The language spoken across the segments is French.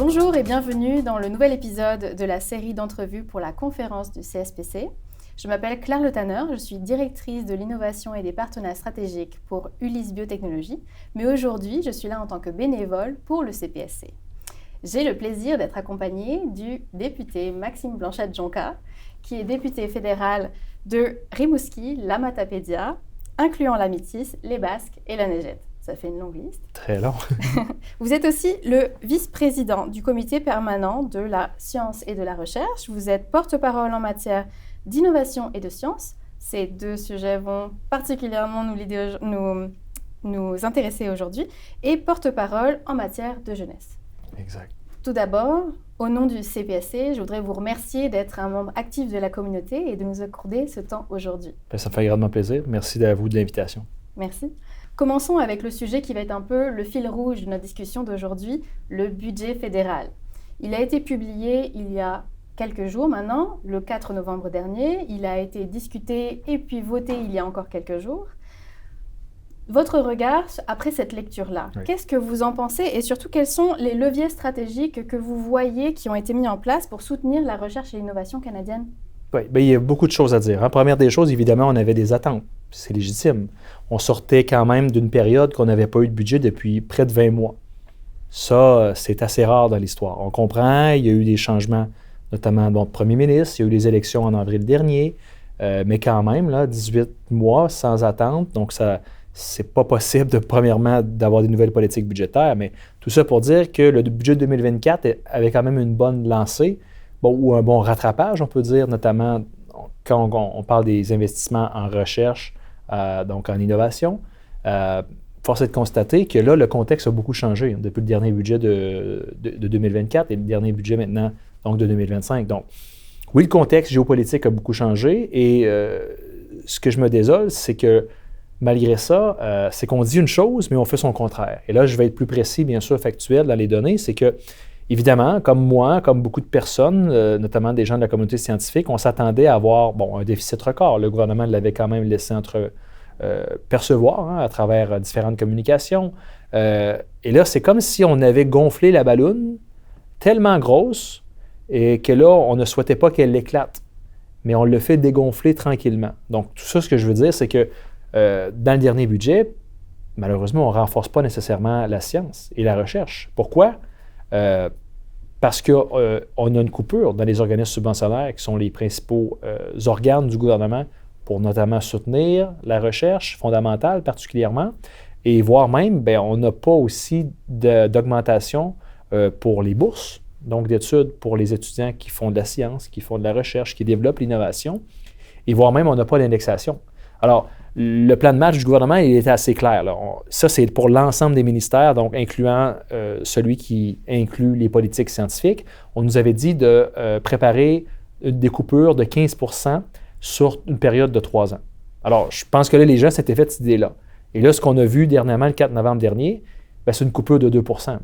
Bonjour et bienvenue dans le nouvel épisode de la série d'entrevues pour la conférence du CSPC. Je m'appelle Claire Le Tanner, je suis directrice de l'innovation et des partenariats stratégiques pour Ulysse Biotechnologies, mais aujourd'hui je suis là en tant que bénévole pour le CPSC. J'ai le plaisir d'être accompagnée du député Maxime Blanchette-Jonca, qui est député fédéral de Rimouski, la Matapédia, incluant la Métis, les Basques et la Négette. Ça fait une longue liste. Très long. Vous êtes aussi le vice-président du comité permanent de la science et de la recherche. Vous êtes porte-parole en matière d'innovation et de science. Ces deux sujets vont particulièrement nous intéresser aujourd'hui. Et porte-parole en matière de jeunesse. Exact. Tout d'abord, au nom du CPSC, je voudrais vous remercier d'être un membre actif de la communauté et de nous accorder ce temps aujourd'hui. Ça me fait grandement plaisir. Merci à vous de l'invitation. Merci. Commençons avec le sujet qui va être un peu le fil rouge de notre discussion d'aujourd'hui, le budget fédéral. Il a été publié il y a quelques jours maintenant, le 4 novembre dernier. Il a été discuté et puis voté il y a encore quelques jours. Votre regard après cette lecture-là, oui. Qu'est-ce que vous en pensez et surtout quels sont les leviers stratégiques que vous voyez qui ont été mis en place pour soutenir la recherche et l'innovation canadienne? Oui, bien, il y a beaucoup de choses à dire. Première des choses, évidemment, on avait des attentes. C'est légitime. On sortait quand même d'une période qu'on n'avait pas eu de budget depuis près de 20 mois. Ça, c'est assez rare dans l'histoire. On comprend, il y a eu des changements, notamment de premier ministre, il y a eu les élections en avril dernier, mais quand même, là, 18 mois sans attente, donc ça, c'est pas possible, premièrement, d'avoir des nouvelles politiques budgétaires, mais tout ça pour dire que le budget 2024 avait quand même une bonne lancée, ou un bon rattrapage, on peut dire, notamment quand on parle des investissements en recherche, donc en innovation. Force est de constater que là, le contexte a beaucoup changé depuis le dernier budget de 2024 et le dernier budget maintenant donc de 2025. Donc, oui, le contexte géopolitique a beaucoup changé et ce que je me désole, c'est que malgré ça, c'est qu'on dit une chose, mais on fait son contraire. Et là, je vais être plus précis, bien sûr, factuel dans les données, c'est que évidemment, comme moi, comme beaucoup de personnes, notamment des gens de la communauté scientifique, on s'attendait à avoir un déficit record. Le gouvernement l'avait quand même laissé percevoir à travers différentes communications. Et là, c'est comme si on avait gonflé la balloune tellement grosse et que là, on ne souhaitait pas qu'elle éclate. Mais on le fait dégonfler tranquillement. Donc, tout ça, ce que je veux dire, c'est que dans le dernier budget, malheureusement, on ne renforce pas nécessairement la science et la recherche. Pourquoi? Parce qu'on a une coupure dans les organismes subventionnaires qui sont les principaux organes du gouvernement pour notamment soutenir la recherche fondamentale particulièrement et voire même, on n'a pas aussi d'augmentation pour les bourses, donc d'études pour les étudiants qui font de la science, qui font de la recherche, qui développent l'innovation et voire même on n'a pas d'indexation. Alors, le plan de match du gouvernement, il était assez clair. Là. Ça, c'est pour l'ensemble des ministères, donc incluant celui qui inclut les politiques scientifiques. On nous avait dit de préparer des coupures de 15 % sur une période de 3 ans. Alors, je pense que là, les gens s'étaient fait cette idée-là. Et là, ce qu'on a vu dernièrement, le 4 novembre dernier, c'est une coupure de 2 %.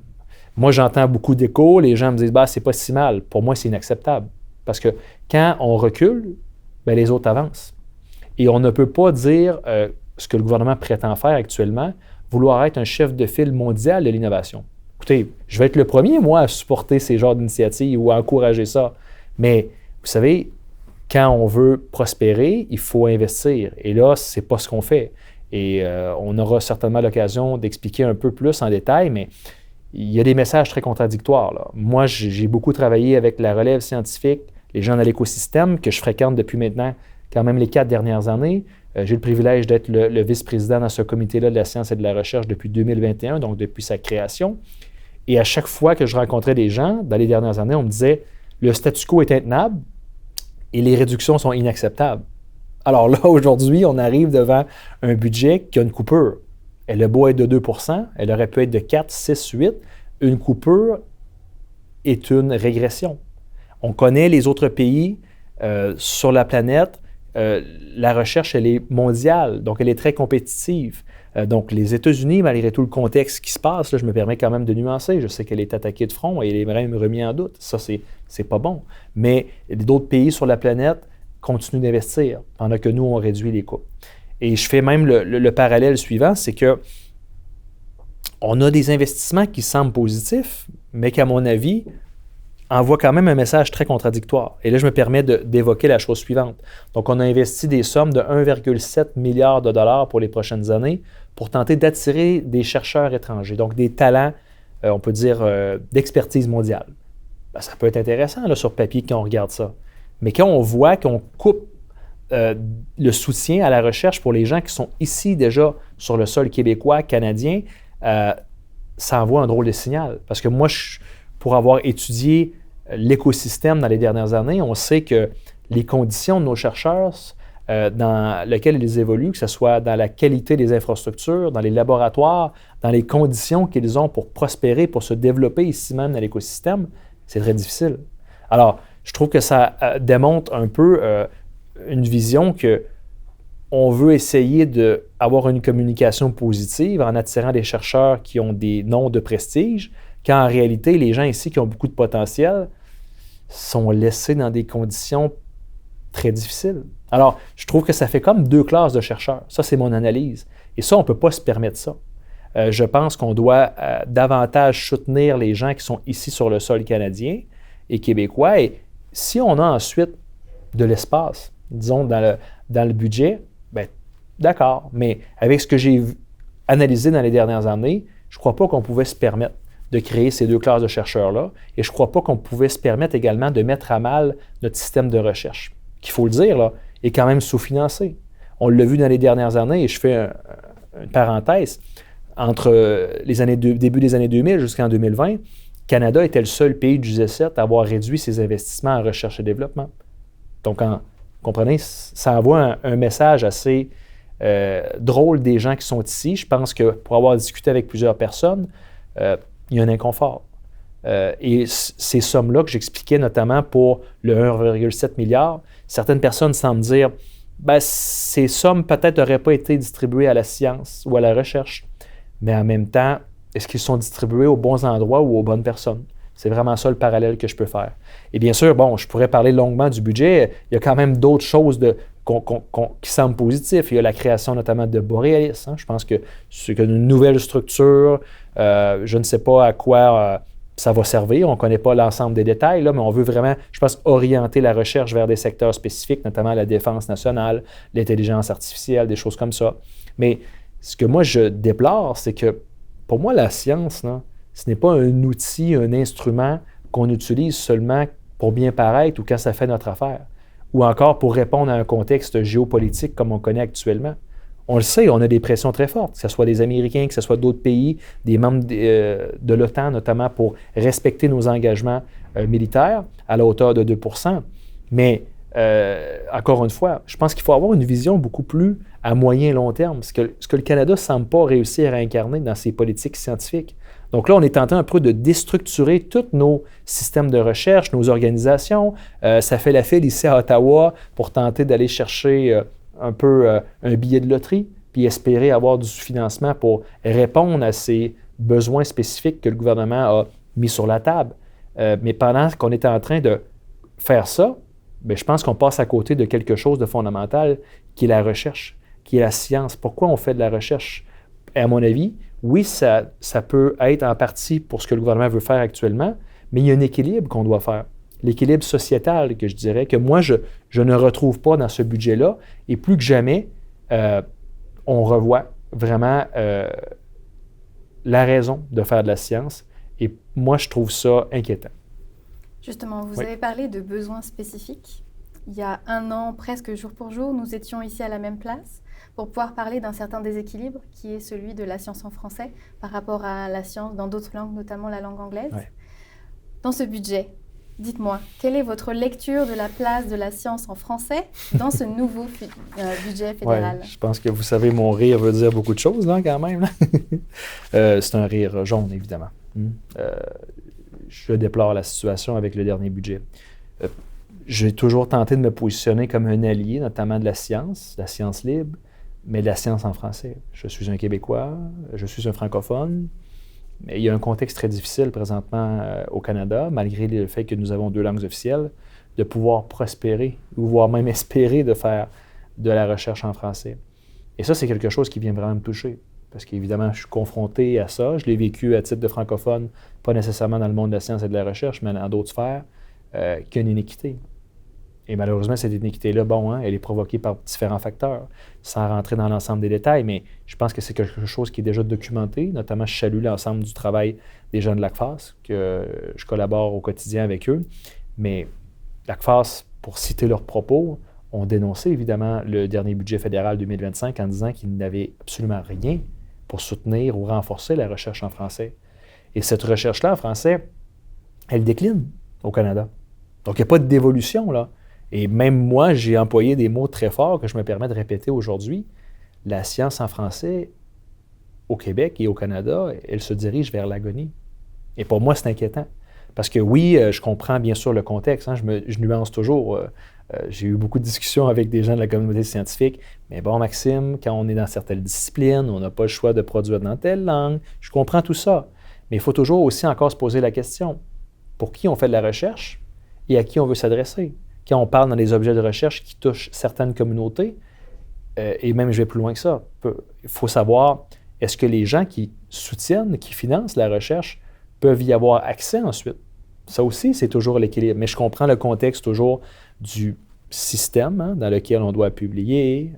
Moi, j'entends beaucoup d'échos. Les gens me disent « c'est pas si mal ». Pour moi, c'est inacceptable. Parce que quand on recule, les autres avancent. Et on ne peut pas dire ce que le gouvernement prétend faire actuellement, vouloir être un chef de file mondial de l'innovation. Écoutez, je vais être le premier, moi, à supporter ces genres d'initiatives ou à encourager ça. Mais, vous savez, quand on veut prospérer, il faut investir. Et là, ce n'est pas ce qu'on fait. Et on aura certainement l'occasion d'expliquer un peu plus en détail, mais il y a des messages très contradictoires, là. Moi, j'ai beaucoup travaillé avec la relève scientifique, les gens dans l'écosystème que je fréquente depuis maintenant quand même les 4 dernières années. J'ai le privilège d'être le vice-président dans ce comité-là de la science et de la recherche depuis 2021, donc depuis sa création. Et à chaque fois que je rencontrais des gens, dans les dernières années, on me disait « le statu quo est intenable et les réductions sont inacceptables ». Alors là, aujourd'hui, on arrive devant un budget qui a une coupure. Elle a beau être de 2 %, elle aurait pu être de 4, 6, 8. Une coupure est une régression. On connaît les autres pays sur la planète. La recherche, elle est mondiale, donc elle est très compétitive. Donc, les États-Unis, malgré tout le contexte qui se passe, là, je me permets quand même de nuancer. Je sais qu'elle est attaquée de front et elle est même remise en doute. Ça, c'est pas bon. Mais d'autres pays sur la planète continuent d'investir, pendant que nous, on réduit les coûts. Et je fais même le parallèle suivant, c'est que on a des investissements qui semblent positifs, mais qu'à mon avis, envoient quand même un message très contradictoire. Et là, je me permets d'évoquer la chose suivante. Donc, on a investi des sommes de 1,7 milliard de dollars pour les prochaines années pour tenter d'attirer des chercheurs étrangers, donc des talents, on peut dire, d'expertise mondiale. Ben, ça peut être intéressant là, sur papier quand on regarde ça. Mais quand on voit qu'on coupe le soutien à la recherche pour les gens qui sont ici déjà sur le sol québécois, canadien, ça envoie un drôle de signal. Parce que moi, pour avoir étudié l'écosystème dans les dernières années, on sait que les conditions de nos chercheurs dans lesquelles ils évoluent, que ce soit dans la qualité des infrastructures, dans les laboratoires, dans les conditions qu'ils ont pour prospérer, pour se développer ici même dans l'écosystème, c'est très difficile. Alors, je trouve que ça démontre un peu une vision qu'on veut essayer d'avoir une communication positive en attirant des chercheurs qui ont des noms de prestige, quand en réalité, les gens ici qui ont beaucoup de potentiel sont laissés dans des conditions très difficiles. Alors, je trouve que ça fait comme deux classes de chercheurs. Ça, c'est mon analyse. Et ça, on ne peut pas se permettre ça. Je pense qu'on doit davantage soutenir les gens qui sont ici sur le sol canadien et québécois. Et si on a ensuite de l'espace, disons, dans le budget, bien, d'accord. Mais avec ce que j'ai analysé dans les dernières années, je ne crois pas qu'on pouvait se permettre de créer ces deux classes de chercheurs-là. Et je ne crois pas qu'on pouvait se permettre également de mettre à mal notre système de recherche, qu'il faut le dire, là, est quand même sous-financé. On l'a vu dans les dernières années, et je fais une parenthèse, entre début des années 2000 jusqu'en 2020, Canada était le seul pays du G7 à avoir réduit ses investissements en recherche et développement. Donc, vous comprenez, ça envoie un message assez drôle des gens qui sont ici. Je pense que pour avoir discuté avec plusieurs personnes, il y a un inconfort. Et ces sommes-là que j'expliquais notamment pour le 1,7 milliard, certaines personnes semblent dire ben, ces sommes peut-être n'auraient pas été distribuées à la science ou à la recherche, mais en même temps, est-ce qu'ils sont distribués aux bons endroits ou aux bonnes personnes? C'est vraiment ça le parallèle que je peux faire. Et bien sûr, bon, je pourrais parler longuement du budget. Il y a quand même d'autres choses qui semblent positives. Il y a la création notamment de Borealis. Hein. Je pense que c'est une nouvelle structure. Je ne sais pas à quoi ça va servir. On ne connaît pas l'ensemble des détails, là, mais on veut vraiment, je pense, orienter la recherche vers des secteurs spécifiques, notamment la défense nationale, l'intelligence artificielle, des choses comme ça. Mais ce que moi, je déplore, c'est que pour moi, la science, là, ce n'est pas un outil, un instrument qu'on utilise seulement pour bien paraître ou quand ça fait notre affaire, ou encore pour répondre à un contexte géopolitique comme on connaît actuellement. On le sait, on a des pressions très fortes, que ce soit des Américains, que ce soit d'autres pays, des membres de l'OTAN notamment, pour respecter nos engagements militaires à la hauteur de 2 %. Mais, encore une fois, je pense qu'il faut avoir une vision beaucoup plus à moyen et long terme, ce que le Canada ne semble pas réussir à incarner dans ses politiques scientifiques. Donc là, on est en train un peu de déstructurer tous nos systèmes de recherche, nos organisations. Ça fait la file ici à Ottawa pour tenter d'aller chercher un peu un billet de loterie, puis espérer avoir du financement pour répondre à ces besoins spécifiques que le gouvernement a mis sur la table. Mais pendant qu'on est en train de faire ça, bien, je pense qu'on passe à côté de quelque chose de fondamental qui est la recherche, qui est la science. Pourquoi on fait de la recherche? Et à mon avis, oui, ça peut être en partie pour ce que le gouvernement veut faire actuellement, mais il y a un équilibre qu'on doit faire. L'équilibre sociétal, que je dirais, que moi, je ne retrouve pas dans ce budget-là. Et plus que jamais, on revoit vraiment la raison de faire de la science. Et moi, je trouve ça inquiétant. Justement, vous avez parlé de besoins spécifiques. Il y a un an, presque jour pour jour, nous étions ici à la même place pour pouvoir parler d'un certain déséquilibre qui est celui de la science en français par rapport à la science dans d'autres langues, notamment la langue anglaise. Ouais. Dans ce budget, dites-moi, quelle est votre lecture de la place de la science en français dans ce nouveau budget fédéral? Ouais, je pense que vous savez, mon rire veut dire beaucoup de choses, là, quand même. C'est un rire jaune, évidemment. Je déplore la situation avec le dernier budget. J'ai toujours tenté de me positionner comme un allié, notamment de la science libre, mais de la science en français. Je suis un Québécois, je suis un francophone, mais il y a un contexte très difficile présentement au Canada, malgré le fait que nous avons 2 langues officielles, de pouvoir prospérer ou voire même espérer de faire de la recherche en français. Et ça, c'est quelque chose qui vient vraiment me toucher. parce qu'évidemment, je suis confronté à ça. Je l'ai vécu à titre de francophone, pas nécessairement dans le monde de la science et de la recherche, mais dans d'autres sphères, qu'il y a une inéquité. Et malheureusement, cette inéquité-là, elle est provoquée par différents facteurs, sans rentrer dans l'ensemble des détails, mais je pense que c'est quelque chose qui est déjà documenté. Notamment, je salue l'ensemble du travail des gens de l'ACFAS, que je collabore au quotidien avec eux. Mais l'ACFAS, pour citer leurs propos, ont dénoncé évidemment le dernier budget fédéral 2025 en disant qu'ils n'avaient absolument rien pour soutenir ou renforcer la recherche en français. Et cette recherche-là en français, elle décline au Canada. Donc, il n'y a pas de dévolution, là. Et même moi, j'ai employé des mots très forts que je me permets de répéter aujourd'hui. La science en français, au Québec et au Canada, elle se dirige vers l'agonie. Et pour moi, c'est inquiétant. Parce que oui, je comprends bien sûr le contexte. Je nuance toujours. J'ai eu beaucoup de discussions avec des gens de la communauté scientifique. Mais bon, Maxime, quand on est dans certaines disciplines, on n'a pas le choix de produire dans telle langue. Je comprends tout ça. Mais il faut toujours aussi encore se poser la question. Pour qui on fait de la recherche et à qui on veut s'adresser? Quand on parle dans des objets de recherche qui touchent certaines communautés, et même je vais plus loin que ça, il faut savoir, est-ce que les gens qui soutiennent, qui financent la recherche, peuvent y avoir accès ensuite? Ça aussi, c'est toujours l'équilibre. Mais je comprends le contexte toujours du système dans lequel on doit publier,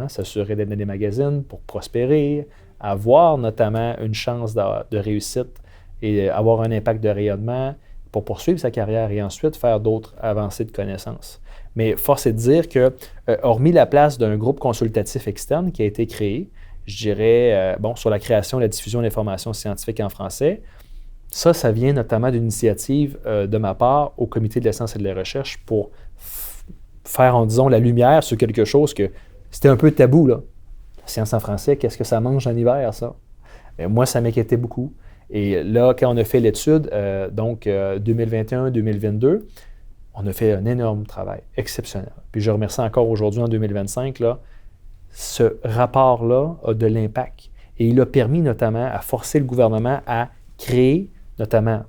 s'assurer d'être dans des magazines pour prospérer, avoir notamment une chance de réussite et avoir un impact de rayonnement, pour poursuivre sa carrière et ensuite faire d'autres avancées de connaissances. Mais force est de dire que, hormis la place d'un groupe consultatif externe qui a été créé, je dirais, sur la création et la diffusion d'informations scientifiques en français, ça vient notamment d'une initiative de ma part au Comité de la science et de la recherche pour faire, disons, la lumière sur quelque chose que c'était un peu tabou, là. La science en français, qu'est-ce que ça mange en hiver, ça? Et moi, ça m'inquiétait beaucoup. Et là, quand on a fait l'étude, 2021-2022, on a fait un énorme travail, exceptionnel. Puis je remercie encore aujourd'hui, en 2025, là, ce rapport-là a de l'impact. Et il a permis notamment à forcer le gouvernement à créer, notamment,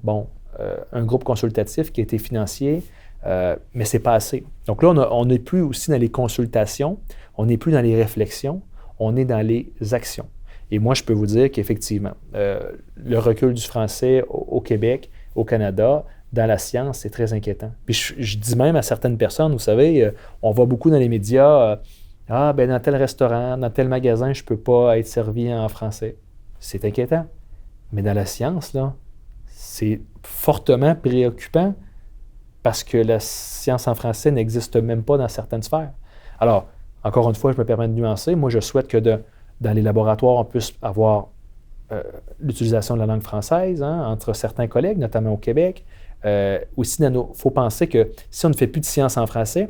un groupe consultatif qui a été financier, mais ce n'est pas assez. Donc là, on n'est plus aussi dans les consultations, on n'est plus dans les réflexions, on est dans les actions. Et moi, je peux vous dire qu'effectivement, le recul du français au Québec, au Canada, dans la science, c'est très inquiétant. Puis je dis même à certaines personnes, vous savez, on voit beaucoup dans les médias, dans tel restaurant, dans tel magasin, je ne peux pas être servi en français. C'est inquiétant. Mais dans la science, là, c'est fortement préoccupant parce que la science en français n'existe même pas dans certaines sphères. Alors, encore une fois, je me permets de nuancer. Moi, je souhaite que dans les laboratoires, on puisse avoir l'utilisation de la langue française entre certains collègues, notamment au Québec. Aussi, il faut penser que si on ne fait plus de science en français,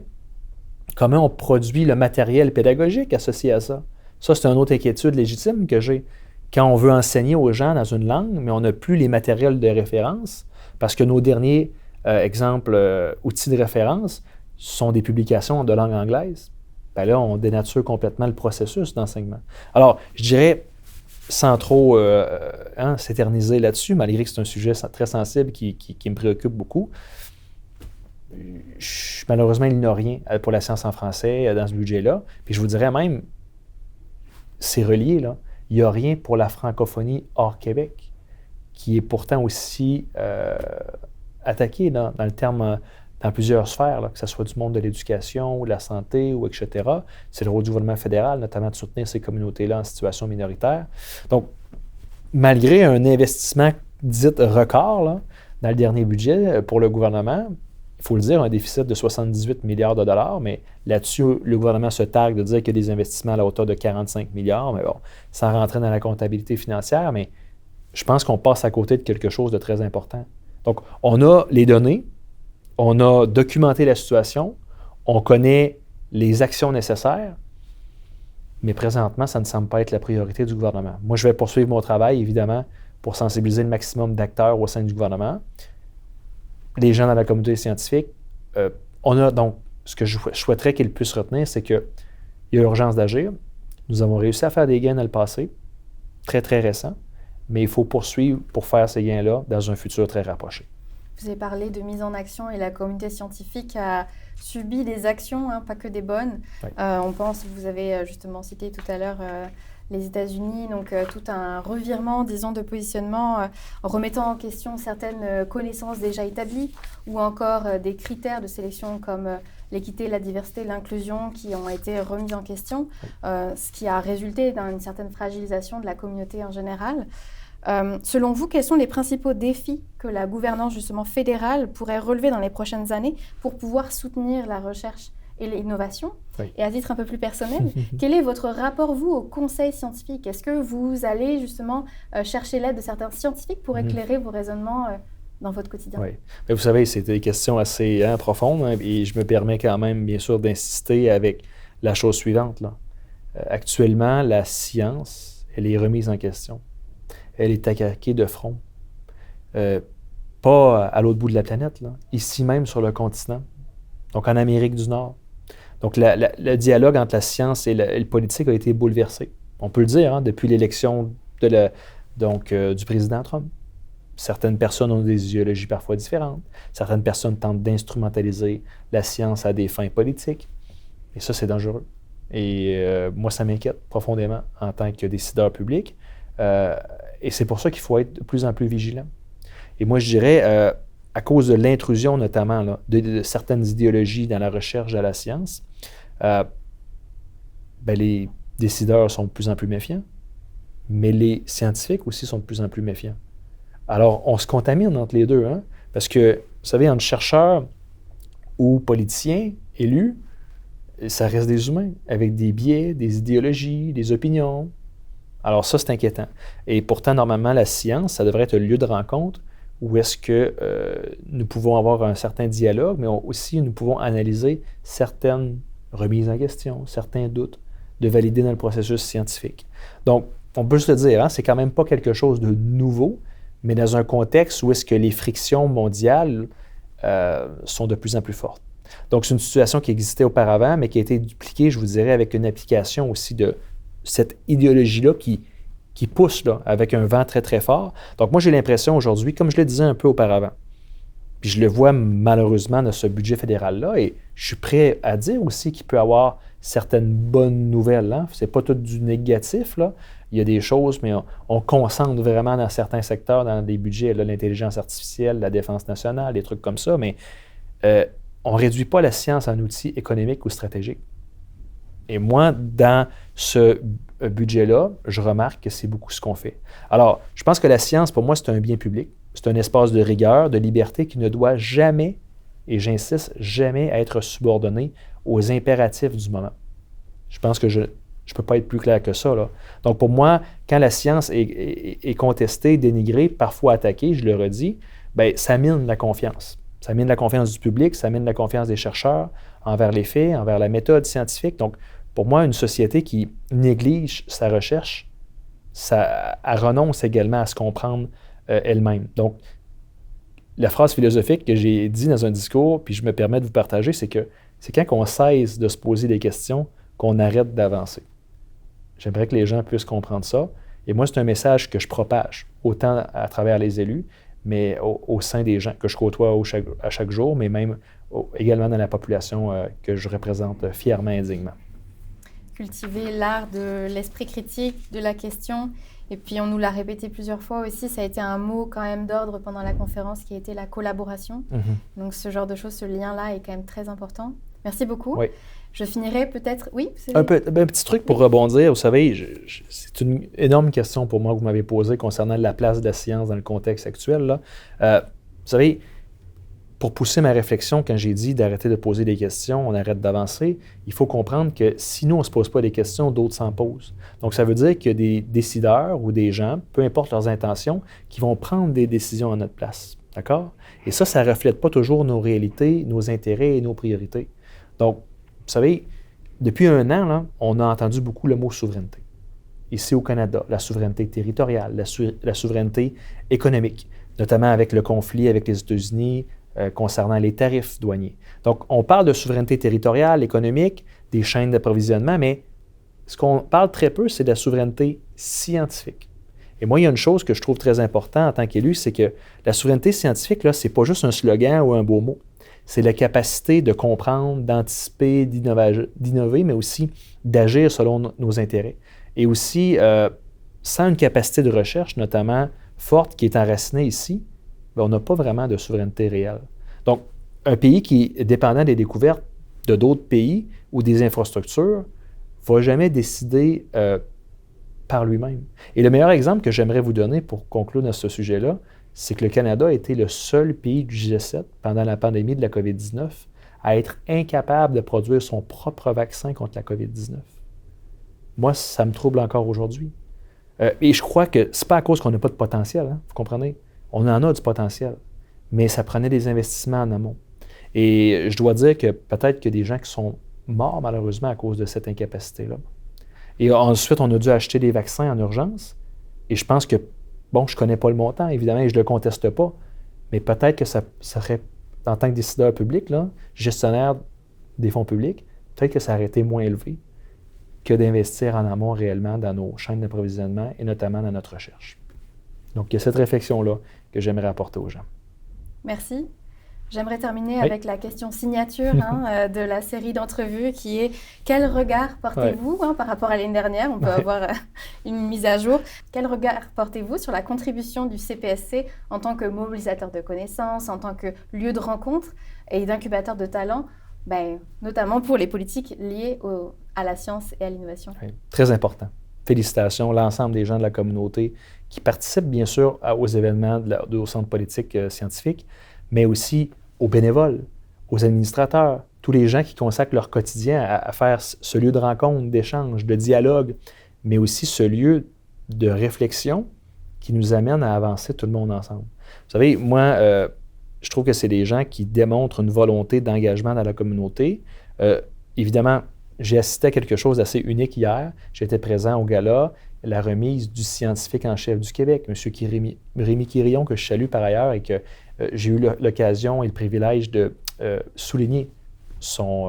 comment on produit le matériel pédagogique associé à ça? Ça, c'est une autre inquiétude légitime que j'ai. Quand on veut enseigner aux gens dans une langue, mais on n'a plus les matériels de référence, parce que nos derniers outils de référence sont des publications de langue anglaise. Bien là, on dénature complètement le processus d'enseignement. Alors, je dirais, sans trop s'éterniser là-dessus, malgré que c'est un sujet très sensible qui me préoccupe beaucoup, malheureusement, il n'y a rien pour la science en français dans ce budget-là. Puis je vous dirais même, c'est relié, là. Il n'y a rien pour la francophonie hors Québec, qui est pourtant aussi attaquée dans le terme, dans plusieurs sphères, là, que ce soit du monde de l'éducation ou de la santé, ou etc. C'est le rôle du gouvernement fédéral, notamment de soutenir ces communautés-là en situation minoritaire. Donc, malgré un investissement dit record là, dans le dernier budget pour le gouvernement, il faut le dire, un déficit de 78 milliards de dollars, mais là-dessus, le gouvernement se targue de dire qu'il y a des investissements à la hauteur de 45 milliards, mais bon, sans rentrer dans la comptabilité financière, mais je pense qu'on passe à côté de quelque chose de très important. Donc, on a les données, on a documenté la situation, on connaît les actions nécessaires, mais présentement, ça ne semble pas être la priorité du gouvernement. Moi, je vais poursuivre mon travail, évidemment, pour sensibiliser le maximum d'acteurs au sein du gouvernement. Les gens dans la communauté scientifique, on a donc, ce que je souhaiterais qu'ils puissent retenir, c'est qu'il y a urgence d'agir. Nous avons réussi à faire des gains dans le passé, très, très récents, mais il faut poursuivre pour faire ces gains-là dans un futur très rapproché. Vous avez parlé de mise en action et la communauté scientifique a subi des actions, pas que des bonnes. Oui. On pense, vous avez justement cité tout à l'heure les États-Unis, donc tout un revirement, disons, de positionnement en remettant en question certaines connaissances déjà établies ou encore des critères de sélection comme l'équité, la diversité, l'inclusion qui ont été remis en question, ce qui a résulté d'une certaine fragilisation de la communauté en général. Selon vous, quels sont les principaux défis que la gouvernance justement fédérale pourrait relever dans les prochaines années pour pouvoir soutenir la recherche et l'innovation? Oui. Et à titre un peu plus personnel, quel est votre rapport, vous, au conseil scientifique? Est-ce que vous allez justement chercher l'aide de certains scientifiques pour éclairer vos raisonnements dans votre quotidien? Oui. Mais vous savez, c'est des questions assez profondes et je me permets quand même, bien sûr, d'insister avec la chose suivante. Là. Actuellement, la science, elle est remise en question. Elle est attaquée de front. Pas à l'autre bout de la planète, là, ici même sur le continent, donc en Amérique du Nord. Donc le dialogue entre la science et le politique a été bouleversé. On peut le dire, depuis l'élection du président Trump. Certaines personnes ont des idéologies parfois différentes. Certaines personnes tentent d'instrumentaliser la science à des fins politiques. Et ça, c'est dangereux. Et moi, ça m'inquiète profondément en tant que décideur public. Et c'est pour ça qu'il faut être de plus en plus vigilant. Et moi, je dirais, à cause de l'intrusion notamment là, de certaines idéologies dans la recherche de la science, les décideurs sont de plus en plus méfiants, mais les scientifiques aussi sont de plus en plus méfiants. Alors, on se contamine entre les deux, parce que, vous savez, entre chercheurs ou politiciens élus, ça reste des humains, avec des biais, des idéologies, des opinions. Alors ça, c'est inquiétant. Et pourtant, normalement, la science, ça devrait être le lieu de rencontre où est-ce que nous pouvons avoir un certain dialogue, mais aussi nous pouvons analyser certaines remises en question, certains doutes, de valider dans le processus scientifique. Donc, on peut se le dire, c'est quand même pas quelque chose de nouveau, mais dans un contexte où est-ce que les frictions mondiales sont de plus en plus fortes. Donc, c'est une situation qui existait auparavant, mais qui a été dupliquée, je vous dirais, avec une application aussi de cette idéologie-là qui pousse là, avec un vent très, très fort. Donc, moi, j'ai l'impression aujourd'hui, comme je le disais un peu auparavant, puis je le vois malheureusement dans ce budget fédéral-là, et je suis prêt à dire aussi qu'il peut y avoir certaines bonnes nouvelles. Ce n'est pas tout du négatif, là. Il y a des choses, mais on concentre vraiment dans certains secteurs, dans des budgets, là, l'intelligence artificielle, la défense nationale, des trucs comme ça, mais on ne réduit pas la science en outil économique ou stratégique. Et moi, dans ce budget-là, je remarque que c'est beaucoup ce qu'on fait. Alors, je pense que la science, pour moi, c'est un bien public. C'est un espace de rigueur, de liberté qui ne doit jamais, et j'insiste, jamais être subordonné aux impératifs du moment. Je pense que je ne peux pas être plus clair que ça, là. Donc, pour moi, quand la science est contestée, dénigrée, parfois attaquée, je le redis, ça mine la confiance. Ça mine la confiance du public, ça mine la confiance des chercheurs envers les faits, envers la méthode scientifique. Donc, pour moi, une société qui néglige sa recherche, elle renonce également à se comprendre elle-même. Donc, la phrase philosophique que j'ai dit dans un discours, puis je me permets de vous partager, c'est que c'est quand on cesse de se poser des questions qu'on arrête d'avancer. J'aimerais que les gens puissent comprendre ça. Et moi, c'est un message que je propage, autant à travers les élus, mais au sein des gens que je côtoie à chaque jour, mais même également dans la population que je représente fièrement et indignement. Cultiver l'art de l'esprit critique, de la question. Et puis, on nous l'a répété plusieurs fois aussi, ça a été un mot quand même d'ordre pendant la conférence qui a été la collaboration. Donc, ce genre de choses, ce lien-là est quand même très important. Merci beaucoup. Oui. Je finirai peut-être... Oui, un petit truc pour rebondir. Vous savez, c'est une énorme question pour moi que vous m'avez posée concernant la place de la science dans le contexte actuel, là. Vous savez, pour pousser ma réflexion, quand j'ai dit d'arrêter de poser des questions, on arrête d'avancer, il faut comprendre que si nous, on ne se pose pas des questions, d'autres s'en posent. Donc, ça veut dire qu'il y a des décideurs ou des gens, peu importe leurs intentions, qui vont prendre des décisions à notre place. D'accord? Et ça ne reflète pas toujours nos réalités, nos intérêts et nos priorités. Donc, vous savez, depuis un an, là, on a entendu beaucoup le mot souveraineté. Ici au Canada, la souveraineté territoriale, la souveraineté économique, notamment avec le conflit avec les États-Unis concernant les tarifs douaniers. Donc, on parle de souveraineté territoriale, économique, des chaînes d'approvisionnement, mais ce qu'on parle très peu, c'est de la souveraineté scientifique. Et moi, il y a une chose que je trouve très importante en tant qu'élu, c'est que la souveraineté scientifique, là, ce n'est pas juste un slogan ou un beau mot. C'est la capacité de comprendre, d'anticiper, d'innover, mais aussi d'agir selon nos intérêts. Et aussi, sans une capacité de recherche, notamment forte, qui est enracinée ici, bien, on n'a pas vraiment de souveraineté réelle. Donc, un pays qui est dépendant des découvertes de d'autres pays ou des infrastructures ne va jamais décider par lui-même. Et le meilleur exemple que j'aimerais vous donner pour conclure dans ce sujet-là, c'est que le Canada a été le seul pays du G7 pendant la pandémie de la COVID-19 à être incapable de produire son propre vaccin contre la COVID-19. Moi, ça me trouble encore aujourd'hui. Et je crois que ce n'est pas à cause qu'on n'a pas de potentiel, hein, vous comprenez? On en a du potentiel, mais ça prenait des investissements en amont. Et je dois dire que peut-être qu'il y a des gens qui sont morts malheureusement à cause de cette incapacité-là. Et ensuite, on a dû acheter des vaccins en urgence. Et je pense que, bon, je ne connais pas le montant, évidemment, et je ne le conteste pas, mais peut-être que ça serait, en tant que décideur public, là, gestionnaire des fonds publics, peut-être que ça aurait été moins élevé que d'investir en amont réellement dans nos chaînes d'approvisionnement et notamment dans notre recherche. Donc, il y a cette réflexion-là que j'aimerais apporter aux gens. Merci. J'aimerais terminer avec la question signature de la série d'entrevues qui est « Quel regard portez-vous par rapport à l'année dernière ?» On peut avoir une mise à jour. Quel regard portez-vous sur la contribution du CPSC en tant que mobilisateur de connaissances, en tant que lieu de rencontre et d'incubateur de talents, notamment pour les politiques liées à la science et à l'innovation? Oui, très important. Félicitations, l'ensemble des gens de la communauté qui participent bien sûr aux événements au centre politique scientifique, mais aussi aux bénévoles, aux administrateurs, tous les gens qui consacrent leur quotidien à faire ce lieu de rencontre, d'échange, de dialogue, mais aussi ce lieu de réflexion qui nous amène à avancer tout le monde ensemble. Vous savez, moi, je trouve que c'est des gens qui démontrent une volonté d'engagement dans la communauté. Évidemment, j'ai assisté à quelque chose d'assez unique hier. J'étais présent au gala, la remise du scientifique en chef du Québec, M. Rémi Quirion, que je salue par ailleurs et que j'ai eu l'occasion et le privilège de souligner son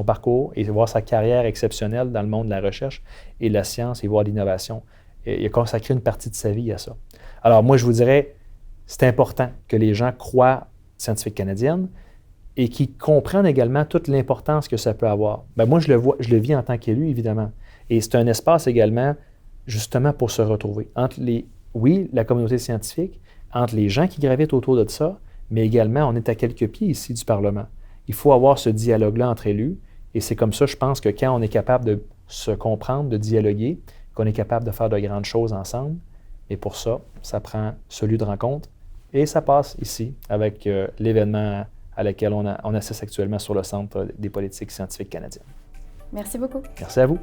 parcours et voir sa carrière exceptionnelle dans le monde de la recherche et de la science et voir l'innovation. Il a consacré une partie de sa vie à ça. Alors moi, je vous dirais, c'est important que les gens croient Scientifique canadienne et qu'ils comprennent également toute l'importance que ça peut avoir. Moi, je le vis en tant qu'élu, évidemment. Et c'est un espace également, justement, pour se retrouver entre la communauté scientifique, entre les gens qui gravitent autour de ça, mais également, on est à quelques pieds ici du Parlement. Il faut avoir ce dialogue-là entre élus, et c'est comme ça, je pense, que quand on est capable de se comprendre, de dialoguer, qu'on est capable de faire de grandes choses ensemble, et pour ça, ça prend ce lieu de rencontre, et ça passe ici, avec l'événement à laquelle on assiste actuellement sur le Centre des politiques scientifiques canadiennes. Merci beaucoup. Merci à vous.